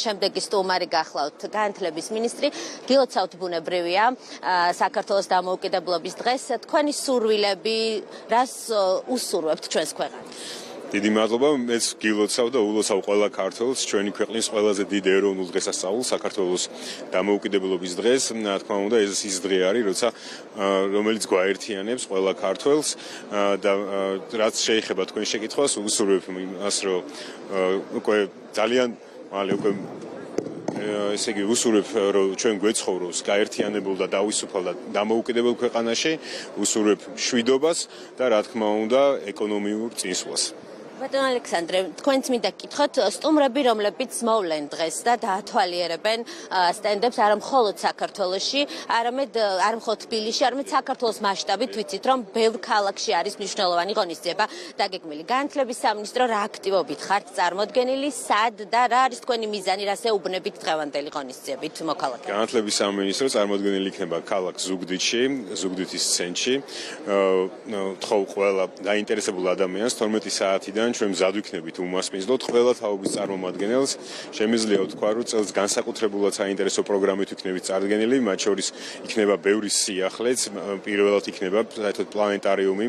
შემდეგი სტუმარი გახლავთ განათლების მინისტრი. გილოცავთ ბუნებრივია საქართველოს დამოუკიდებლობის დღეს. თქვენი სურვილები რას უსურვებთ ჩვენს ქვეყანას? დიდი მადლობა, მეც გილოცავ და ულოცავ ყველა ქართველს ჩვენი ქვეყნის ყველაზე დიდ ეროვნულ დღესასწაულს, საქართველოს დამოუკიდებლობის დღეს. თქმა უნდა, ეს ის დღე არის, რომელიც გვაერთიანებს ყველა ქართველს და რაც შეეხება თქვენ შეკითხვას, უსურვებ იმას, რომ უკვე ძალიან მალე ესე იგი უსურვებ, რომ ჩვენ გვეცხოვროს გაერთიანებულ და დავისუფალ და დამოუკიდებელ ქვეყანაში, უსურვებ მშვიდობას და რა თქმა უნდა, ეკონომიურ წინსვლას. ბატონ ალექსანდრე, თქვენც მინდა გკითხოთ, სტუმრები, რომლებიც მოვლენ დღეს და დაათვალიერებენ სტენდებს არა მხოლოდ საქართველოში, არამედ თბილისში, არამედ საქართველოს მასშტაბით ვიცით, რომ ბევრ ქალაქში არის მნიშვნელოვანი ღონისძიება დაგეგმილი. განათლების სამინისტრო რა აქტივობით ხართ წარმოდგენილი, სად და რა არის თქვენი მიზანი, რას ეუბნებით დღევანდელი ღონისძიებით მოქალაქეებს? განათლების სამინისტრო წარმოდგენილი იქნება ქალაქ ზუგდიდში, ზუგდიდის ცენტრში. თხოვ ყველა დაინტერესებულ ადამიანს 12 საათიდან ჩვენ მზად ვიქნებით უმასპინძლოთ ყველა თაობის წარმომადგენელს. შემიძლია ვთქვა, რომ წელს განსაკუთრებულად საინტერესო პროგრამით ვიქნებით წარდგენილი, მათ შორის იქნება ბევრი სიახლეც, პირველად იქნება საერთოდ პლანეტარიუმი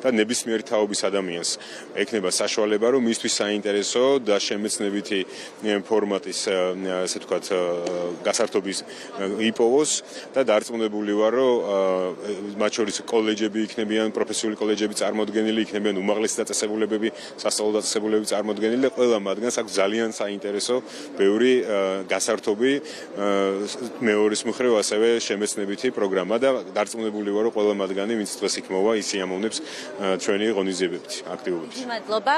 და ნებისმიერ თაობის ადამიანს ექნება საშუალება, რომ მისთვის საინტერესო და შემეცნებითი ფორმატის, ასე ვთქვათ, გასართობის იპოვოს და დარწმუნებული ვარ, რომ მათ შორის კოლეჯები იქნებიან, პროფესიული კოლეჯები წარმოდგენილი იქნებიან, უმაღლესი დაწესებულებები სასწავლო დაწესებულებები წარმოდგენილი და ყველა მათგანს აქვს ძალიან საინტერესო ბევრი გასართობი მეორის მხრივ ასევე შემეცნებითი პროგრამა და დარწმუნებული ვარ, რომ ყველა მათგანი ვინც დღეს იქ მოვა, ის იამოვნებს ჩვენი ღონისძიებებით აქტივობით. მადლობა.